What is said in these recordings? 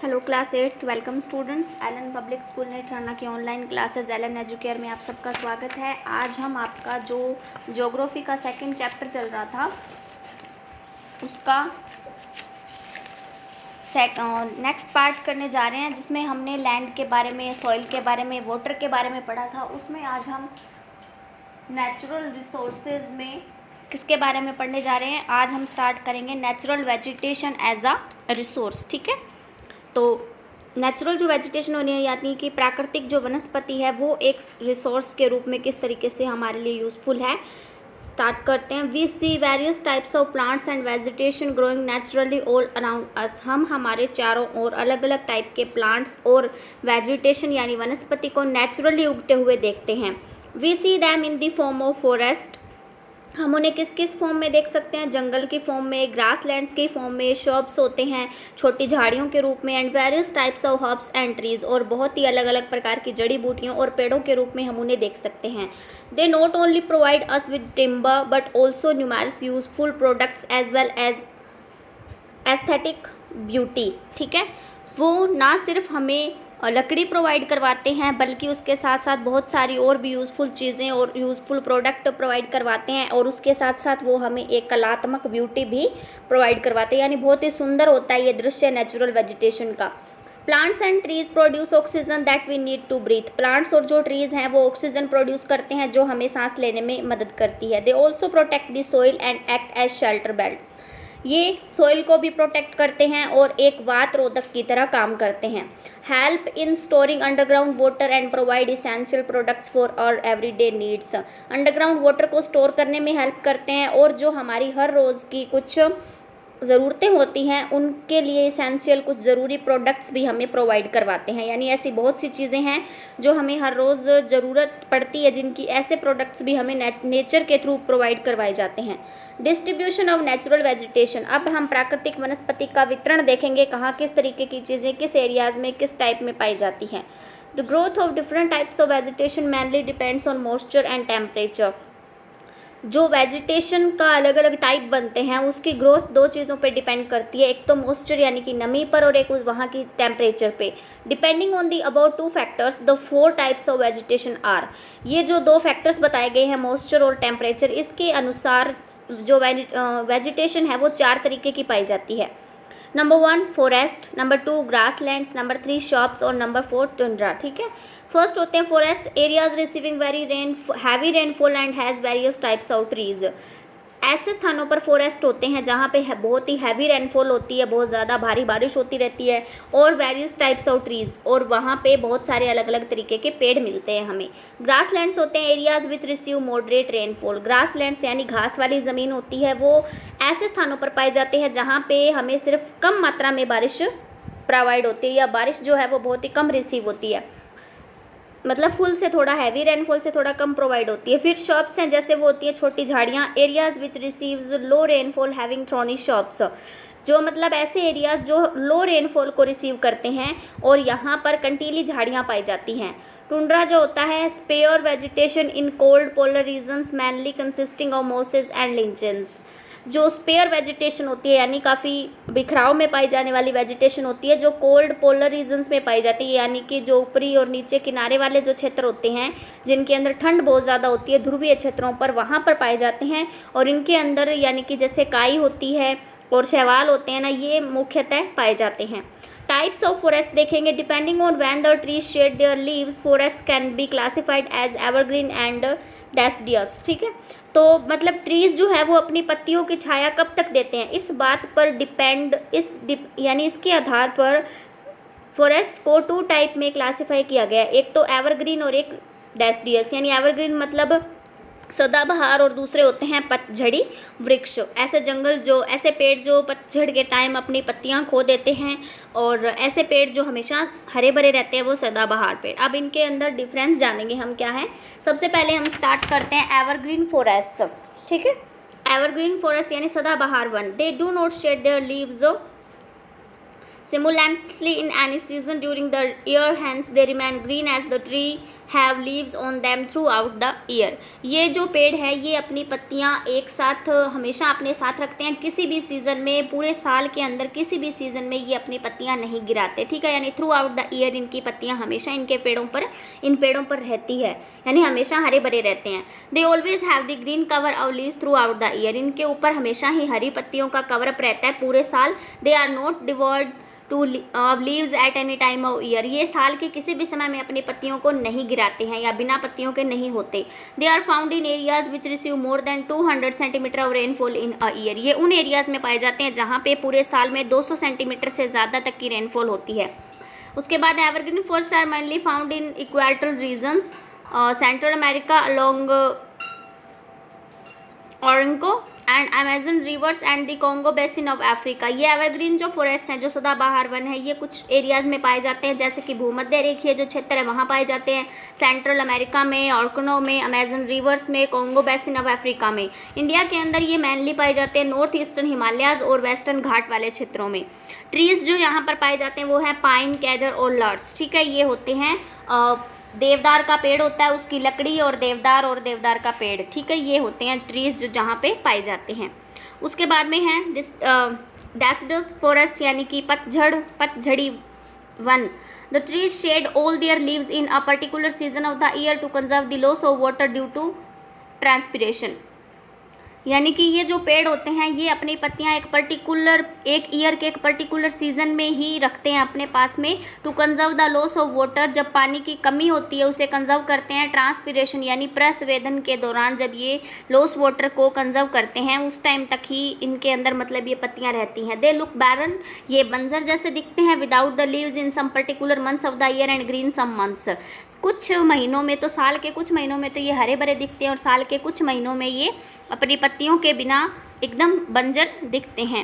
Hello class 8th welcome students. Allen public school Netrana की online classes Elon educare में आप सबका स्वागत है। आज हम आपका जो ज्योग्राफी का सेकंड चैप्टर चल रहा था उसका नेक्स्ट पार्ट करने जा रहे हैं, जिसमें हमने लैंड के बारे में, सॉइल के बारे में, वाटर के बारे में पढ़ा था। उसमें आज हम नेचुरल रिसोर्सेज में किसके बारे में पढ़ने जा रहे हैं। आज हम स्टार्ट करेंगे natural vegetation as a resource. ठीक है, तो नेचुरल जो वेजिटेशन होनी है यानी कि प्राकृतिक जो वनस्पति है वो एक रिसोर्स के रूप में किस तरीके से हमारे लिए यूज़फुल है, स्टार्ट करते हैं। We see various types of plants and vegetation growing naturally all around us. हम हमारे चारों ओर अलग अलग टाइप के प्लांट्स और वेजिटेशन यानी वनस्पति को नेचुरली उगते हुए देखते हैं। We see them in the form of forest. हम उन्हें किस किस फॉर्म में देख सकते हैं? जंगल की फॉर्म में, ग्रास लैंड्स की फॉर्म में, शर्ब्स होते हैं छोटी झाड़ियों के रूप में, and various types of herbs and trees, और बहुत ही अलग अलग प्रकार की जड़ी बूटियों और पेड़ों के रूप में हम उन्हें देख सकते हैं। They not only provide us with timber but also numerous useful products as well as aesthetic beauty. ठीक है, वो ना सिर्फ हमें लकड़ी प्रोवाइड करवाते हैं बल्कि उसके साथ साथ बहुत सारी और भी यूज़फुल चीज़ें और यूज़फुल प्रोडक्ट प्रोवाइड करवाते हैं, और उसके साथ साथ वो हमें एक कलात्मक ब्यूटी भी प्रोवाइड करवाते हैं। यानी बहुत ही सुंदर होता है ये दृश्य नेचुरल वेजिटेशन का। Plants and trees produce oxygen that we need to breathe. Plants और जो ट्रीज हैं वो ऑक्सीजन प्रोड्यूस करते हैं जो हमें सांस लेने में मदद करती है। They also protect the soil and act as shelter belts. ये सोइल को भी प्रोटेक्ट करते हैं और एक वात रोधक की तरह काम करते हैं। Help in storing underground water and provide essential products for our everyday needs. Underground water को स्टोर करने में हेल्प करते हैं और जो हमारी हर रोज़ की कुछ ज़रूरतें होती हैं उनके लिए इसेंशियल कुछ ज़रूरी प्रोडक्ट्स भी हमें प्रोवाइड करवाते हैं। यानी ऐसी बहुत सी चीज़ें हैं जो हमें हर रोज़ ज़रूरत पड़ती है, जिनकी ऐसे प्रोडक्ट्स भी हमें नेचर के थ्रू प्रोवाइड करवाए जाते हैं। Distribution of natural vegetation. अब हम प्राकृतिक वनस्पति का वितरण देखेंगे, कहाँ किस तरीके की चीज़ें किस एरियाज़ में किस टाइप में पाई जाती हैं। The growth of different types of vegetation mainly depends on moisture and temperature. जो वेजिटेशन का अलग अलग टाइप बनते हैं उसकी ग्रोथ दो चीज़ों पे डिपेंड करती है, एक तो मॉइस्चर यानी कि नमी पर, और एक वहाँ की टेम्परेचर पे। Depending on the about two factors the 4 types of vegetation are. ये जो 2 फैक्टर्स बताए गए हैं मॉइस्चर और टेम्परेचर, इसके अनुसार जो वेजिटेशन है वो 4 तरीके की पाई जाती है। Number 1 forest, number 2 grass lands, number 3 shops और नंबर 4 टुंड्रा। ठीक है, फर्स्ट होते हैं forest areas receiving very heavy rainfall and has various types of trees. ऐसे स्थानों पर फॉरेस्ट होते हैं जहाँ पे बहुत ही हैवी रेनफॉल होती है, बहुत ज़्यादा भारी बारिश होती रहती है, और वेरियस टाइप्स ऑफ ट्रीज़, और वहाँ पे बहुत सारे अलग अलग तरीके के पेड़ मिलते हैं हमें। ग्रास लैंड्स होते हैं areas which receive moderate rainfall. Grass lands यानी घास वाली ज़मीन होती है, वो ऐसे स्थानों पर पाए जाते हैं जहाँ पे हमें सिर्फ कम मात्रा में बारिश प्रोवाइड होती है, या बारिश जो है वो बहुत ही कम रिसीव होती है, मतलब फुल से थोड़ा हैवी रेनफॉल से थोड़ा कम प्रोवाइड होती है। फिर शॉप्स हैं, जैसे वो होती है छोटी झाड़ियाँ। Areas which receives low rainfall having thorny shrubs, जो मतलब ऐसे एरियाज जो लो रेनफॉल को रिसीव करते हैं और यहाँ पर कंटीली झाड़ियाँ पाई जाती हैं। टुंड्रा जो होता है sparse vegetation in cold polar regions mainly consisting of mosses and lichens. जो स्पेयर वेजिटेशन होती है यानी काफ़ी बिखराव में पाई जाने वाली वेजिटेशन होती है, जो कोल्ड पोलर रीजन्स में पाई जाती है, यानी कि जो ऊपरी और नीचे किनारे वाले जो क्षेत्र होते हैं जिनके अंदर ठंड बहुत ज़्यादा होती है, ध्रुवीय क्षेत्रों पर वहाँ पर पाए जाते हैं। और इनके अंदर यानी कि जैसे काई होती है और शैवाल होते हैं ना, ये मुख्यतः पाए जाते हैं। टाइप्स ऑफ फॉरेस्ट देखेंगे। Depending on when the trees shed their leaves forest can be classified as evergreen and deciduous. ठीक है, तो मतलब ट्रीज जो है वो अपनी पत्तियों की छाया कब तक देते हैं, इस बात पर यानी इसके आधार पर फॉरेस्ट को 2 टाइप में क्लासिफाई किया गया है, एक तो एवरग्रीन और एक डेसिडियस। यानी एवरग्रीन मतलब सदाबहार, और दूसरे होते हैं पतझड़ी वृक्ष। ऐसे जंगल जो ऐसे पेड़ जो पतझड़ के टाइम अपनी पत्तियां खो देते हैं, और ऐसे पेड़ जो हमेशा हरे भरे रहते हैं वो सदाबहार पेड़। अब इनके अंदर डिफरेंस जानेंगे हम क्या है। सबसे पहले हम स्टार्ट करते हैं एवरग्रीन फॉरेस्ट। ठीक है, एवरग्रीन फॉरेस्ट यानी सदाबहार one. They do not shade their leaves simultaneously in any season during the year, hence they remain green as the tree have leaves on them through out the year. ये जो पेड़ है ये अपनी पत्तियाँ एक साथ हमेशा अपने साथ रखते हैं, किसी भी सीज़न में, पूरे साल के अंदर किसी भी सीज़न में ये अपनी पत्तियाँ नहीं गिराते, ठीक है। यानी थ्रू आउट द ईयर इनकी पत्तियाँ हमेशा इन पेड़ों पर रहती है, यानी हमेशा हरे भरे रहते हैं। They always have the green cover of leaves through out the year. इनके ऊपर हमेशा ही हरी पत्तियों का कवरअप रहता है पूरे साल। दे आर नॉट डिवॉर्ड to leaves at any time of year. ये साल के किसी भी समय में अपनी पत्तियों को नहीं गिराते हैं या बिना पत्तियों के नहीं होते। They are found in areas which receive more than 200 centimetre of rainfall in a year. ये उन एरियाज में पाए जाते हैं जहाँ पे पूरे साल में 200 सेंटीमीटर से ज़्यादा तक की रेनफॉल होती है। उसके बाद evergreen forest are mainly found in equatorial regions, central America along Orinoco and Amazon rivers and the Congo basin of Africa. ये एवरग्रीन जो फॉरेस्ट हैं, जो सदाबहार वन है, ये कुछ एरियाज़ में पाए जाते हैं, जैसे कि भूमध्य रेखीय जो क्षेत्र है वहाँ पाए जाते हैं, सेंट्रल अमेरिका में, ऑर्कनो में, अमेजन रिवर्स में, कॉन्गो बेसिन ऑफ अफ्रीका में। इंडिया के अंदर ये मेनली पाए जाते हैं नॉर्थ ईस्टर्न हिमालयाज़ और वेस्टर्न घाट वाले क्षेत्रों में। ट्रीज़ जो यहाँ पर पाए जाते हैं वो है पाइन, केडर और लर्च, ठीक है। ये होते हैं देवदार का पेड़ होता है, उसकी लकड़ी, और देवदार का पेड़, ठीक है। ये होते हैं ट्रीज जो जहाँ पे पाए जाते हैं। उसके बाद में है डेसिडस फॉरेस्ट, यानी कि पतझड़ी वन। The trees shed all their leaves in a particular season of the year to conserve the loss of water due to transpiration. यानी कि ये जो पेड़ होते हैं ये अपनी पत्तियां एक ईयर के एक पर्टिकुलर सीजन में ही रखते हैं अपने पास में, to conserve the loss of water. जब पानी की कमी होती है उसे कंजर्व करते हैं। ट्रांसपिरेशन यानी प्रस्वेदन के दौरान जब ये लॉस वाटर को कंजर्व करते हैं उस टाइम तक ही इनके अंदर मतलब ये पत्तियां रहती हैं। दे लुक बैरन, ये बंजर जैसे दिखते हैं, without the leaves in some particular months of the year and green some months. कुछ महीनों में तो, साल के कुछ महीनों में तो ये हरे भरे दिखते हैं और साल के कुछ महीनों में ये अपनी पत्तियों के बिना एकदम बंजर दिखते हैं।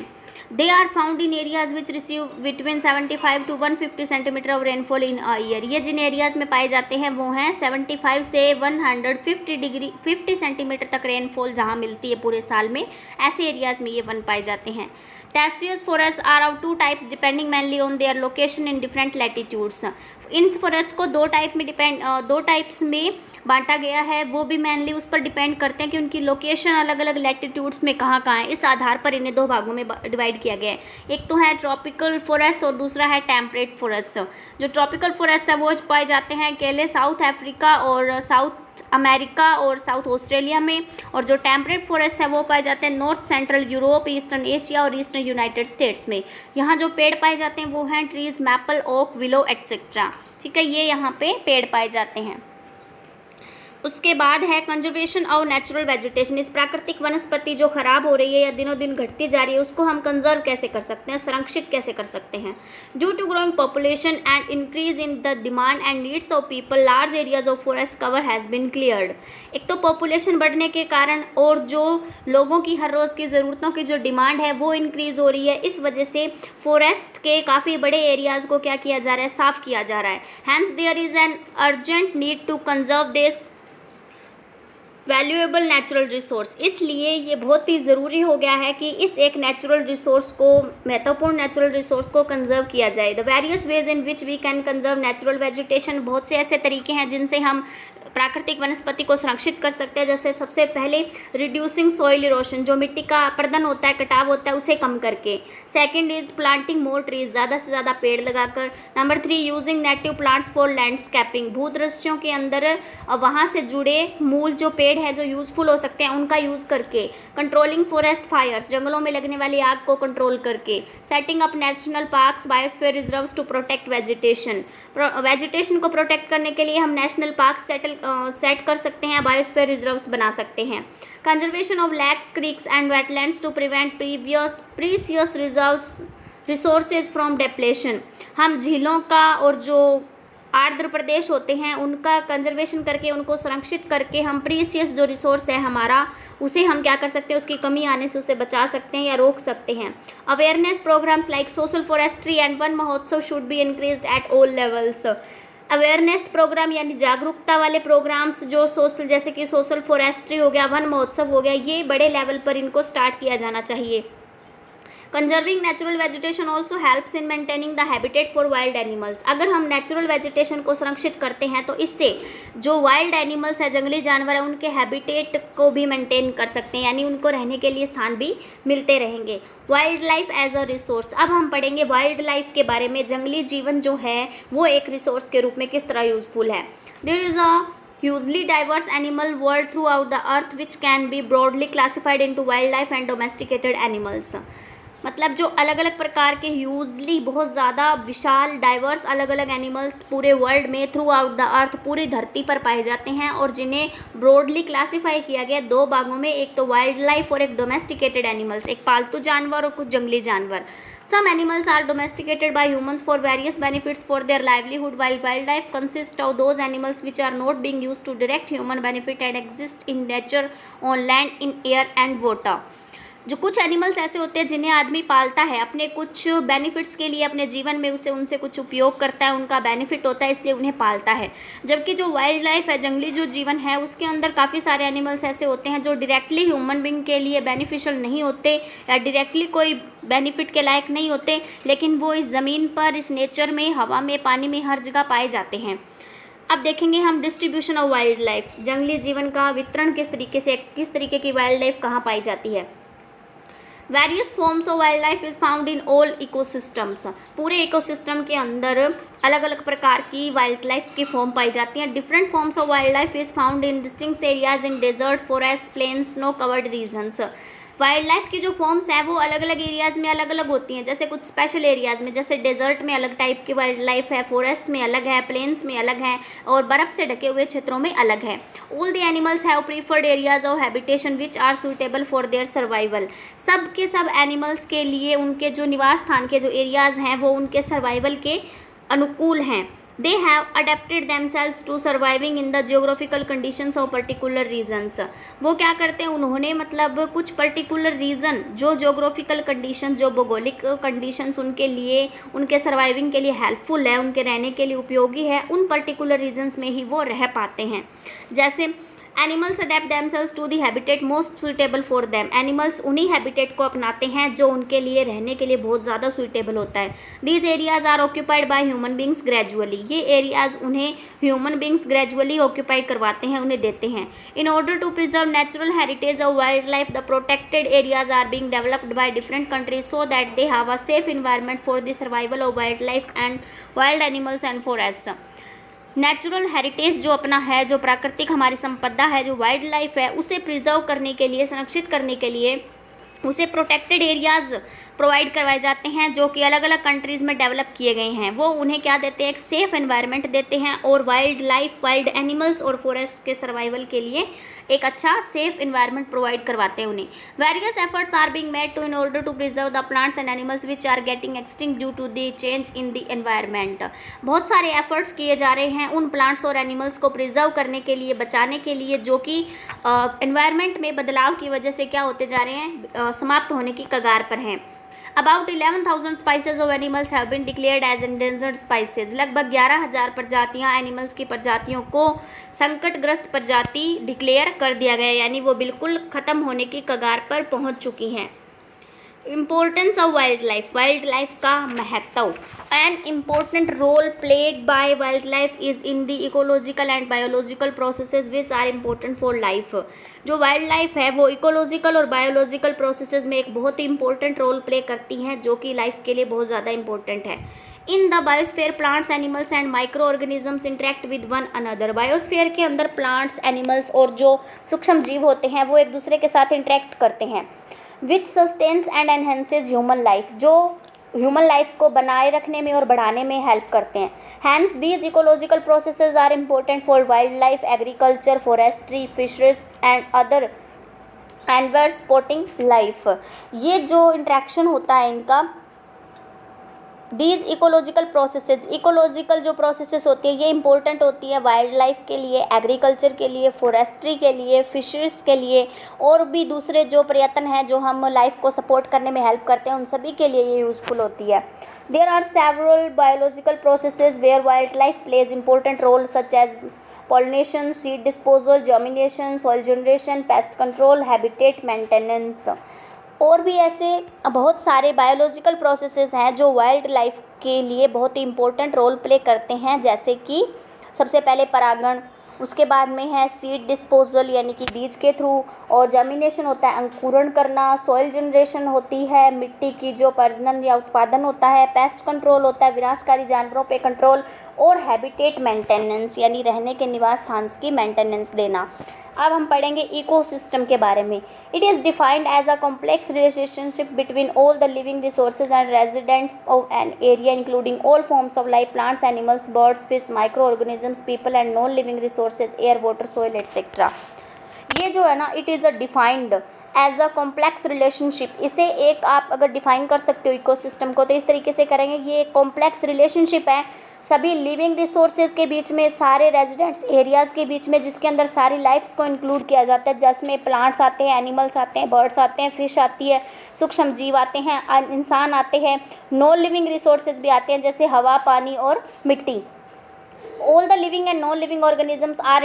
They are found in areas which receive between 75 to 150 centimetre of rainfall in a year. ये जिन एरियाज में पाए जाते हैं वो हैं 75 से 150 सेंटीमीटर तक रेनफॉल जहाँ मिलती है पूरे साल में, ऐसे एरियाज में ये वन पाए जाते हैं। Deciduous forests are of two types depending mainly on their location in different latitudes. In forest को दो टाइप्स में बांटा गया है, वो भी मेनली उस पर डिपेंड करते हैं कि उनकी लोकेशन अलग अलग लैटिट्यूड्स में कहाँ है। इस आधार पर इन्हें दो भागों में डिवाइड किया गया है। एक तो है ट्रॉपिकल फॉरेस्ट और दूसरा है टेम्परेट फॉरेस्ट। जो ट्रॉपिकल फॉरेस्ट है वो पाए जाते हैं केले, साउथ अफ्रीका और साउथ अमेरिका और साउथ ऑस्ट्रेलिया में, और जो टेम्परेट फॉरेस्ट है वो पाए जाते हैं north central Europe, eastern Asia और ईस्टर्न यूनाइटेड स्टेट्स में। यहाँ जो पेड़ पाए जाते हैं वो हैं trees, maple, oak, willow etcetera, ठीक है। ये यहाँ पे पेड़ पाए जाते हैं। उसके बाद है कंजर्वेशन ऑफ नेचुरल वेजिटेशन। इस प्राकृतिक वनस्पति जो खराब हो रही है या दिनों दिन घटती जा रही है उसको हम कंजर्व कैसे कर सकते हैं, संरक्षित कैसे कर सकते हैं। Due to growing population and increase in the demand and needs of people, large areas of forest cover has been cleared. एक तो पॉपुलेशन बढ़ने के कारण और जो लोगों की हर रोज़ की ज़रूरतों की जो डिमांड है वो इंक्रीज़ हो रही है, इस वजह से फॉरेस्ट के काफ़ी बड़े एरियाज़ को क्या किया जा रहा है, साफ़ किया जा रहा है। Hence there is an urgent need to conserve this valuable natural resource. इसलिए ये बहुत ही ज़रूरी हो गया है कि इस एक नेचुरल रिसोर्स को, महत्वपूर्ण नेचुरल रिसोर्स को कंजर्व किया जाए। The various ways in which we can conserve natural vegetation, बहुत से ऐसे तरीके हैं जिनसे हम प्राकृतिक वनस्पति को संरक्षित कर सकते हैं। जैसे सबसे पहले रिड्यूसिंग सॉइल इरोशन, जो मिट्टी का अपरदन होता है, कटाव होता है, उसे कम करके। Second is planting more trees, ज़्यादा से ज़्यादा पेड़ लगाकर। Number 3 using native plants for landscaping, भूदृश्यों के अंदर वहाँ से जुड़े मूल जो पेड़ है जो यूज़फुल हो सकते हैं उनका यूज़ करके। कंट्रोलिंग फॉरेस्ट फायर्स, जंगलों में लगने वाली आग को कंट्रोल करके। Setting up national parks, biosphere reserves to protect vegetation, vegetation को प्रोटेक्ट करने के लिए हम नेशनल पार्क सेट कर सकते हैं, बायोस्फीयर रिजर्व्स बना सकते हैं। Conservation of lakes, creeks and wetlands to prevent precious resources from depletion, हम झीलों का और जो आर्द्र प्रदेश होते हैं उनका कंजर्वेशन करके, उनको संरक्षित करके हम प्रीसियस जो रिसोर्स है हमारा, उसे हम क्या कर सकते हैं, उसकी कमी आने से उसे बचा सकते हैं या रोक सकते हैं। Awareness programmes like social forestry and Van Mahotsav should be increased at all levels. Awareness programme यानी जागरूकता वाले प्रोग्राम्स जो सोशल, जैसे कि सोशल फॉरेस्ट्री हो गया, वन महोत्सव हो गया, ये बड़े लेवल पर इनको स्टार्ट किया जाना चाहिए। Conserving natural vegetation also helps in maintaining the habitat for wild animals. अगर हम नेचुरल वेजिटेशन को संरक्षित करते हैं तो इससे जो वाइल्ड एनिमल्स है, जंगली जानवर है, उनके हैबिटेट को भी मेंटेन कर सकते हैं, यानी उनको रहने के लिए स्थान भी मिलते रहेंगे। Wildlife as a resource. अब हम पढ़ेंगे वाइल्ड लाइफ के बारे में, जंगली जीवन जो है वो एक रिसोर्स के रूप में किस तरह यूजफुल है। There is a hugely diverse animal world throughout the earth which can be broadly classified into wildlife and domesticated animals। मतलब जो अलग अलग प्रकार के ह्यूजली बहुत ज़्यादा विशाल डाइवर्स अलग अलग एनिमल्स पूरे वर्ल्ड में थ्रू आउट द अर्थ पूरी धरती पर पाए जाते हैं और जिन्हें ब्रॉडली क्लासीफाई किया गया दो भागों में, एक तो वाइल्ड लाइफ और एक डोमेस्टिकेटेड एनिमल्स, एक पालतू जानवर और कुछ जंगली जानवर। Some animals are domesticated by humans for various benefits for their livelihood, while wildlife consists of those animals which are not being used to direct human benefit and exist in nature on land, in air and water। जो कुछ animals ऐसे होते हैं जिन्हें आदमी पालता है अपने कुछ बेनिफिट्स के लिए, अपने जीवन में उनसे कुछ उपयोग करता है, उनका बेनिफिट होता है, इसलिए उन्हें पालता है। जबकि जो वाइल्ड लाइफ है, जंगली जो जीवन है, उसके अंदर काफ़ी सारे एनिमल्स ऐसे होते हैं जो डायरेक्टली ह्यूमन बीइंग के लिए बेनिफिशियल नहीं होते या डायरेक्टली कोई बेनिफिट के लायक नहीं होते, लेकिन वो इस ज़मीन पर, इस नेचर में, हवा में, पानी में, हर जगह पाए जाते हैं। अब देखेंगे हम डिस्ट्रीब्यूशन ऑफ वाइल्ड लाइफ, जंगली जीवन का वितरण किस तरीके की वाइल्ड लाइफ कहाँ पाई जाती है। Various forms of wildlife is found in all ecosystems. पूरे इकोसिस्टम के अंदर अलग अलग प्रकार की वाइल्ड लाइफ की फॉर्म पाई जाती हैं। Different forms of wildlife is found in distinct areas in desert, forest, plains, snow covered regions. Wildlife की जो फॉर्म्स हैं वो अलग अलग एरियाज़ में अलग अलग होती हैं, जैसे कुछ स्पेशल एरियाज़ में, जैसे डेजर्ट में अलग टाइप की वाइल्ड लाइफ है, फॉरेस्ट में अलग है, प्लेन्स में अलग है और बर्फ़ से ढके हुए क्षेत्रों में अलग है। All the animals have preferred areas of habitation which are suitable for their survival. सब के सब एनिमल्स के लिए उनके जो निवास स्थान के जो एरियाज़ हैं वो उनके सर्वाइवल के अनुकूल हैं। They have adapted themselves to surviving in the geographical conditions of particular regions। वो क्या करते हैं, उन्होंने मतलब कुछ पर्टिकुलर रीजन, जो जोग्राफिकल कंडीशन, जो भौगोलिक कंडीशंस उनके लिए, उनके सर्वाइविंग के लिए हेल्पफुल है, उनके रहने के लिए उपयोगी है, उन पर्टिकुलर रीजन्स में ही वो रह पाते हैं। जैसे animals adapt themselves to the habitat most suitable for them. Animals उन्हीं हैबिटेट को अपनाते हैं जो उनके लिए रहने के लिए बहुत ज़्यादा सुइटेबल होता है। These areas are occupied by human beings gradually. ये एरियाज उन्हें ह्यूमन बींग्स ग्रेजुअली ऑक्यूपाई करवाते हैं, उन्हें देते हैं। In order to preserve natural heritage of wildlife the protected areas are being developed by different countries so that they have a safe environment for the survival of wildlife and wild animals and forest. Natural heritage जो अपना है, जो प्राकृतिक हमारी संपदा है, जो wildlife है, उसे प्रिजर्व करने के लिए, संरक्षित करने के लिए उसे प्रोटेक्टेड एरियाज़ प्रोवाइड करवाए जाते हैं जो कि अलग अलग कंट्रीज़ में डेवलप किए गए हैं। वो उन्हें क्या देते हैं, एक सेफ़ एनवायरनमेंट देते हैं और वाइल्ड लाइफ, वाइल्ड एनिमल्स और फॉरेस्ट के सर्वाइवल के लिए एक अच्छा सेफ एनवायरनमेंट प्रोवाइड करवाते हैं उन्हें। Various efforts are being made to in order to preserve the plants and animals which are getting extinct due to the change in the environment. बहुत सारे एफर्ट्स किए जा रहे हैं उन प्लांट्स और एनिमल्स को प्रिजर्व करने के लिए, बचाने के लिए, जो कि एनवायरनमेंट में बदलाव की वजह से क्या होते जा रहे हैं, समाप्त होने की कगार पर हैं। About 11,000 species of animals have been declared as endangered species। लगभग 11,000 प्रजातियां, एनिमल्स की प्रजातियों को संकटग्रस्त प्रजाति डिक्लेयर कर दिया गया, यानी वो बिल्कुल ख़त्म होने की कगार पर पहुंच चुकी हैं। इम्पोर्टेंस ऑफ वाइल्ड लाइफ का महत्व। An important role played by wildlife is in the ecological and biological processes which are important for life. जो वाइल्ड लाइफ है वो इकोलॉजिकल और बायोलॉजिकल प्रोसेसेस में एक बहुत ही इंपॉर्टेंट रोल प्ले करती हैं जो कि लाइफ के लिए बहुत ज़्यादा इंपॉर्टेंट है। In the biosphere plants, animals and micro organisms interact with one another. Biosphere के अंदर प्लांट्स, एनिमल्स और जो सूक्ष्म जीव होते हैं वो एक दूसरे के साथ इंटरेक्ट करते हैं। विच sustains and enhances human life, जो ह्यूमन लाइफ को बनाए रखने में और बढ़ाने में हेल्प करते हैं। Hence these ecological processes are important for wildlife, agriculture, forestry, fisheries and other ever supporting life. ये जो इंट्रैक्शन होता है इनका, दीज इकोलॉजिकल प्रोसेसेस, इकोलॉजिकल जो प्रोसेसेस होती है ये इंपॉर्टेंट होती है वाइल्ड लाइफ के लिए, एग्रीकल्चर के लिए, फॉरेस्ट्री के लिए, फिशरीज के लिए और भी दूसरे जो प्रयत्न हैं जो हम लाइफ को सपोर्ट करने में हेल्प करते हैं, उन सभी के लिए ये यूज़फुल होती है। There are several biological processes where wildlife plays important role such as pollination, seed disposal, germination, soil generation, pest control, habitat maintenance। और भी ऐसे बहुत सारे बायोलॉजिकल प्रोसेसेस हैं जो वाइल्ड लाइफ के लिए बहुत ही इम्पोर्टेंट रोल प्ले करते हैं, जैसे कि सबसे पहले परागण, उसके बाद में है सीड डिस्पोजल यानी कि बीज के थ्रू, और जर्मिनेशन होता है अंकुरण करना, सॉइल जनरेशन होती है मिट्टी की जो प्रजनन या उत्पादन होता है, पेस्ट कंट्रोल होता है विनाशकारी जानवरों पे कंट्रोल, और हैबिटेट मेंटेनेंस यानी रहने के निवास स्थान की मेंटेनेंस देना। अब हम पढ़ेंगे इकोसिस्टम के बारे में। It is defined as a complex relationship between all the living resources and residents of an area including all forms of life, plants, animals, birds, fish, microorganisms, people and non living resources, air, water, soil etcetera. ये जो है ना, it is a defined as a complex relationship. इसे एक आप अगर define कर सकते हो इकोसिस्टम को तो इस तरीके से करेंगे, ये एक कॉम्प्लेक्स रिलेशनशिप है सभी लिविंग रिसोर्सेज के बीच में, सारे रेजिडेंट्स एरियाज़ के बीच में, जिसके अंदर सारी लाइफ्स को इंक्लूड किया जाता है, जिसमें प्लांट्स आते हैं, एनिमल्स आते हैं, बर्ड्स आते हैं, फिश आती है, सूक्ष्म जीव आते हैं, इंसान आते हैं, नॉन लिविंग रिसोर्सेज भी आते हैं जैसे हवा, पानी और मिट्टी। All the living and non-living organisms are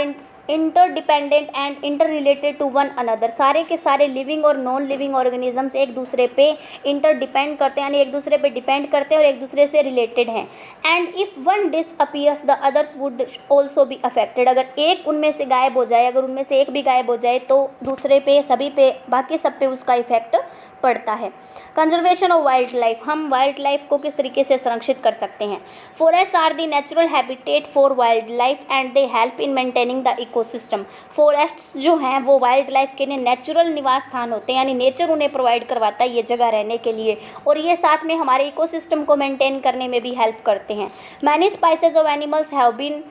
interdependent and interrelated to one another। सारे के सारे लिविंग और नॉन लिविंग ऑर्गेनिजम्स एक दूसरे पे इंटरडिपेंड करते हैं, यानी एक दूसरे पे डिपेंड करते हैं और एक दूसरे से रिलेटेड हैं। And if one disappears the others would also be affected. अगर एक उनमें से गायब हो जाए, अगर उनमें से एक भी गायब हो जाए तो दूसरे पे, सभी पे, बाकी सब पे उसका इफेक्ट पड़ता है। कंजर्वेशन ऑफ वाइल्ड लाइफ, हम वाइल्ड लाइफ को किस तरीके से संरक्षित कर सकते हैं। Forest are the natural habitat for wildlife and they help in maintaining the ecosystem. Forests जो हैं वो वाइल्ड लाइफ के लिए नेचुरल निवास स्थान होते हैं, यानी नेचर उन्हें प्रोवाइड करवाता है ये जगह रहने के लिए, और ये साथ में हमारे इकोसिस्टम को मेंटेन करने में भी हेल्प करते हैं। Many species of animals have been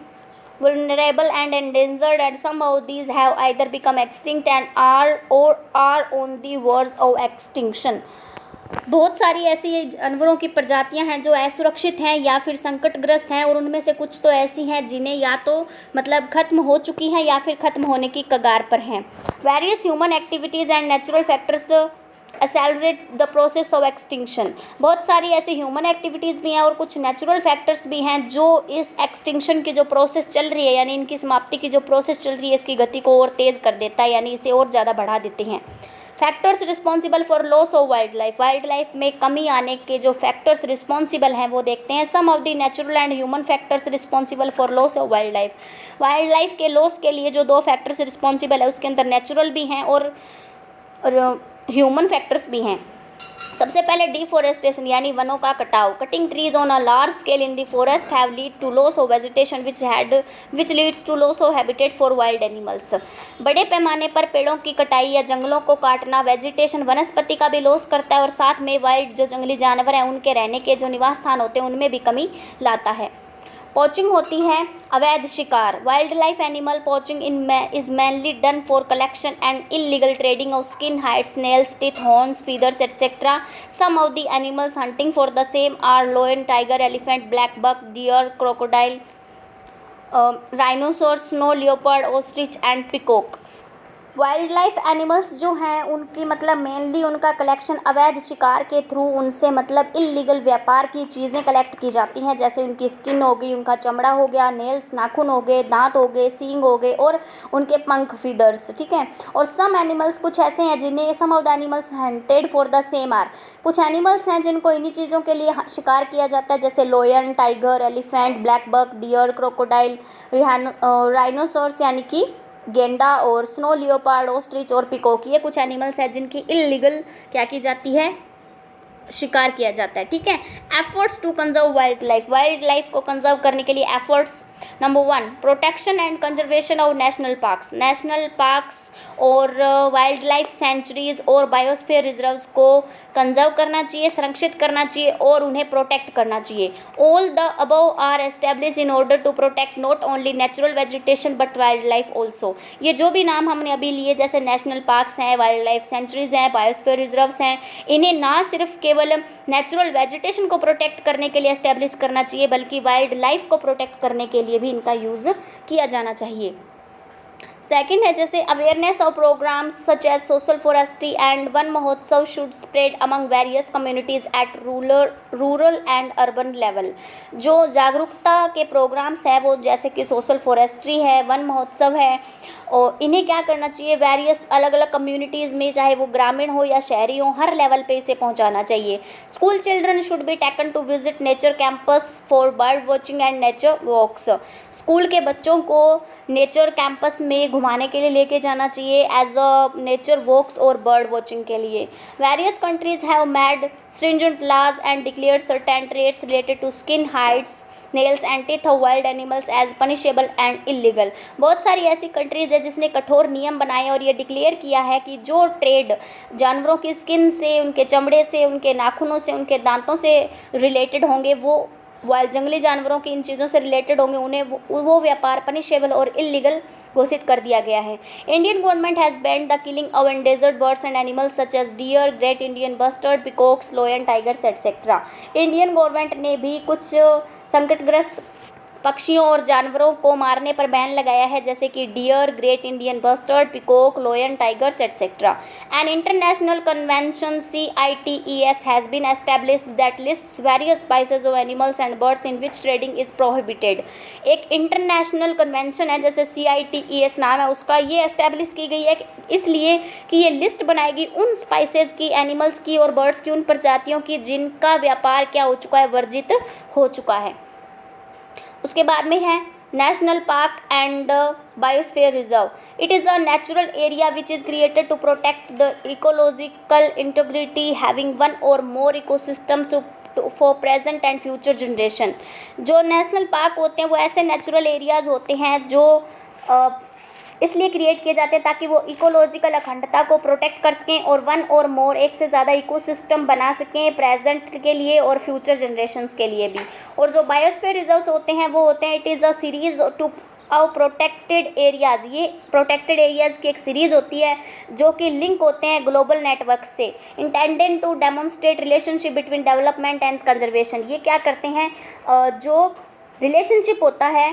vulnerable and endangered, and some of these have either become extinct and are on the verge of extinction। बहुत सारी ऐसी जानवरों की प्रजातियां हैं जो असुरक्षित हैं या फिर संकटग्रस्त हैं, और उनमें से कुछ तो ऐसी हैं जिन्हें या तो मतलब खत्म हो चुकी हैं या फिर खत्म होने की कगार पर हैं। Various human activities and natural factors accelerate the process of extinction. बहुत सारी ऐसी ह्यूमन एक्टिविटीज़ भी हैं और कुछ नेचुरल फैक्टर्स भी हैं जो इस एक्सटिंक्शन की जो प्रोसेस चल रही है, यानी इनकी समाप्ति की जो प्रोसेस चल रही है, इसकी गति को और तेज़ कर देता है, यानी इसे और ज़्यादा बढ़ा देते हैं। Factors responsible for loss of wild life में कमी आने के जो फैक्टर्स रिस्पॉन्सिबल हैं वो देखते हैं। Some of the natural and human factors responsible for loss of wildlife के लॉस के लिए जो दो फैक्टर्स रिस्पॉन्सिबल है उसके अंदर नेचुरल भी हैं और ह्यूमन फैक्टर्स भी हैं। सबसे पहले डिफोरेस्टेशन यानी वनों का कटाव। Cutting trees on a large scale in the forest have lead to loss of vegetation which leads to loss of habitat for wild animals. बड़े पैमाने पर पेड़ों की कटाई या जंगलों को काटना वेजिटेशन वनस्पति का भी लॉस करता है और साथ में वाइल्ड जो जंगली जानवर हैं उनके रहने के जो निवास स्थान होते हैं उनमें भी कमी लाता है। पॉचिंग होती है अवैध शिकार। Wildlife animal poaching is mainly done for collection and illegal trading of skin, hides, nails, teeth, horns, feathers etcetera. Some of the animals hunting for the same are lion, tiger, elephant, black buck, deer, crocodile, rhinoceros, snow leopard, ostrich and peacock. Wildlife animals जो हैं उनकी मतलब mainly उनका collection अवैध शिकार के through उनसे मतलब इल्लीगल व्यापार की चीज़ें कलेक्ट की जाती हैं, जैसे उनकी स्किन हो गई, उनका चमड़ा हो गया, नेल्स नाखून हो गए, दांत हो गए, सींग हो गए और उनके पंख फीदर्स, ठीक है। और सम एनिमल्स कुछ ऐसे हैं जिन्हें some of the animals hunted for the same are. कुछ एनिमल्स हैं जिनको इन्हीं चीज़ों के लिए शिकार किया जाता है, जैसे lion, tiger, elephant, black buck, deer, crocodile, rhinoceros यानी कि गेंडा और स्नो लियोपार्ड, ऑस्ट्रिच और पिकॉक। ये कुछ एनिमल्स हैं जिनकी इल्लीगल क्या की जाती है, शिकार किया जाता है, ठीक है। Efforts to conserve wildlife को कंजर्व करने के लिए efforts. Number 1 protection and conservation of national parks और वाइल्ड लाइफ सेंचुरीज और बायोस्फीयर रिजर्व्स को कंजर्व करना चाहिए, संरक्षित करना चाहिए और उन्हें प्रोटेक्ट करना चाहिए। All the above are establish in order to protect not only natural vegetation but wildlife also. ये जो भी नाम हमने अभी लिए, जैसे नेशनल पार्क्स हैं, वाइल्ड लाइफ सेंचुरीज हैं, बायोस्फीयर रिजर्व्स हैं, इन्हें ना सिर्फ केवल नेचुरल वेजिटेशन को प्रोटेक्ट करने के लिए एस्टेब्लिश करना चाहिए बल्कि वाइल्ड लाइफ को प्रोटेक्ट करने के लिए भी इनका यूज़ किया जाना चाहिए। सेकंड है जैसे awareness of programmes such as social forestry and Van Mahotsav should spread among various communities at rural and urban level. जो जागरूकता के प्रोग्राम्स है वो जैसे कि सोशल फॉरेस्ट्री है, वन महोत्सव है, और इन्हें क्या करना चाहिए, वेरियस अलग अलग कम्युनिटीज़ में, चाहे वो ग्रामीण हो या शहरी हो, हर लेवल पे इसे पहुंचाना चाहिए। School children should be taken to visit nature campus for bird watching and nature walks. School के बच्चों को नेचर कैंपस में घुमाने के लिए लेके जाना चाहिए एज अ नेचर वॉक्स और बर्ड वॉचिंग के लिए। Various countries have made stringent laws and declared certain traits related to skin, hides, nails and teeth of wild animals as punishable and illegal। बहुत सारी ऐसी कंट्रीज़ है जिसने कठोर नियम बनाए और ये डिक्लेयर किया है कि जो ट्रेड जानवरों की स्किन से, उनके चमड़े से, उनके नाखूनों से, उनके दांतों से रिलेटेड होंगे, वो वाइल्ड जंगली जानवरों की इन चीज़ों से रिलेटेड होंगे, उन्हें वो व्यापार पनिशेबल और इलीगल घोषित कर दिया गया है। Indian government has banned the killing of endangered birds and animals such as deer, great Indian bustard, peacocks, lion tigers etcetera. Indian government ने भी कुछ संकटग्रस्त पक्षियों और जानवरों को मारने पर बैन लगाया है, जैसे कि deer, great Indian bustard, peacock, lion tigers etcetera. An international convention CITES has been established that lists various species of animals and birds in which trading is prohibited. एक इंटरनेशनल कन्वेंशन है, जैसे CITES नाम है उसका, ये establish की गई है इसलिए कि ये लिस्ट बनाएगी उन स्पाइसेस की, एनिमल्स की और बर्ड्स की, उन प्रजातियों की जिनका व्यापार क्या हो चुका है, वर्जित हो चुका है। उसके बाद में है national park and biosphere reserve. It is a natural area which is created to protect the ecological integrity having one or more ecosystems for present and future generation. जो नेशनल पार्क होते हैं वो ऐसे नेचुरल एरियाज़ होते हैं जो इसलिए create किए जाते हैं ताकि वो इकोलॉजिकल अखंडता को प्रोटेक्ट कर सकें और वन और मोर, एक से ज़्यादा इकोसिस्टम बना सकें प्रेजेंट के लिए और फ्यूचर जनरेशन्स के लिए भी। और जो बायोस्फीयर रिजर्व्स होते हैं वो होते हैं, it is a series two of protected areas. ये प्रोटेक्टेड एरियाज़ की एक सीरीज़ होती है जो कि लिंक होते हैं ग्लोबल नेटवर्क से, intended to demonstrate relationship between development and conservation. ये क्या करते हैं, जो रिलेशनशिप होता है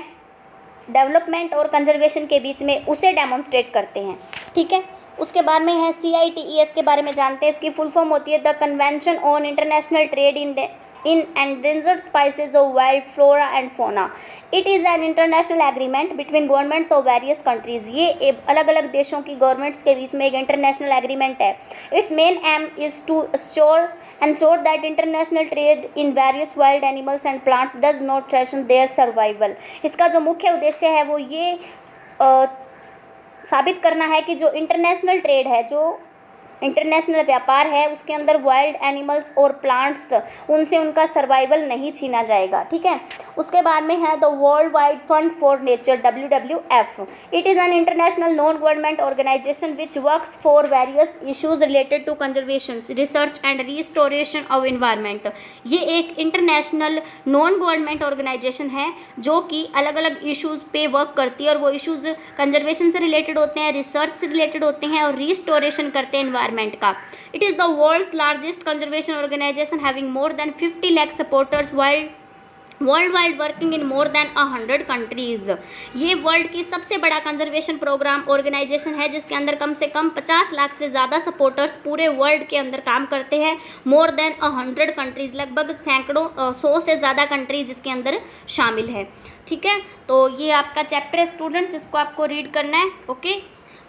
डेवलपमेंट और कंजर्वेशन के बीच में, उसे डेमोन्स्ट्रेट करते हैं। ठीक है, उसके बाद में है CITES के बारे में जानते हैं। इसकी फुल फॉर्म होती है the convention on international trade in endangered species of wild flora and fauna। It is an international agreement between governments of various countries। ये अलग अलग देशों की गवर्नमेंट्स के बीच में एक इंटरनेशनल एग्रीमेंट है। Its main aim is to ensure that international trade in various wild animals and plants does not threaten their survival। इसका जो मुख्य उद्देश्य है वो ये साबित करना है कि जो इंटरनेशनल ट्रेड है, जो इंटरनेशनल व्यापार है, उसके अंदर वाइल्ड एनिमल्स और प्लांट्स, उनसे उनका सर्वाइवल नहीं छीना जाएगा। ठीक है, उसके बाद में है the World Wide Fund for Nature WWF। It is an international non government organisation which works for various issues related to conservation, research and restoration of environment. ये एक इंटरनेशनल नॉन गवर्नमेंट ऑर्गेनाइजेशन है जो कि अलग अलग issues पे work करती है, और वो इश्यूज़ कंजर्वेशन से रिलेटेड होते हैं, रिसर्च से रिलेटेड होते हैं और रिस्टोरेशन करते हैं इन्वायरमेंट का। It is the world's largest conservation organization having more than 50 lakh supporters worldwide working in more than 100 countries। ये वर्ल्ड की सबसे बड़ा कंजर्वेशन प्रोग्राम ऑर्गेनाइजेशन है जिसके अंदर कम से कम 50 लाख से ज़्यादा सपोर्टर्स पूरे वर्ल्ड के अंदर काम करते हैं। मोर देन 100 कंट्रीज़, लगभग सैकड़ों 100 से ज़्यादा कंट्रीज़ इसके अंदर शामिल है। ठीक है, तो ये आपका चैप्टर है स्टूडेंट्स, इसको आपको रीड करना है। ओके,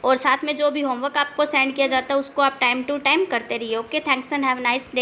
और साथ में जो भी होमवर्क आपको सेंड किया जाता है उसको आप टाइम टू टाइम करते रहिए। Okay, thanks and have nice day.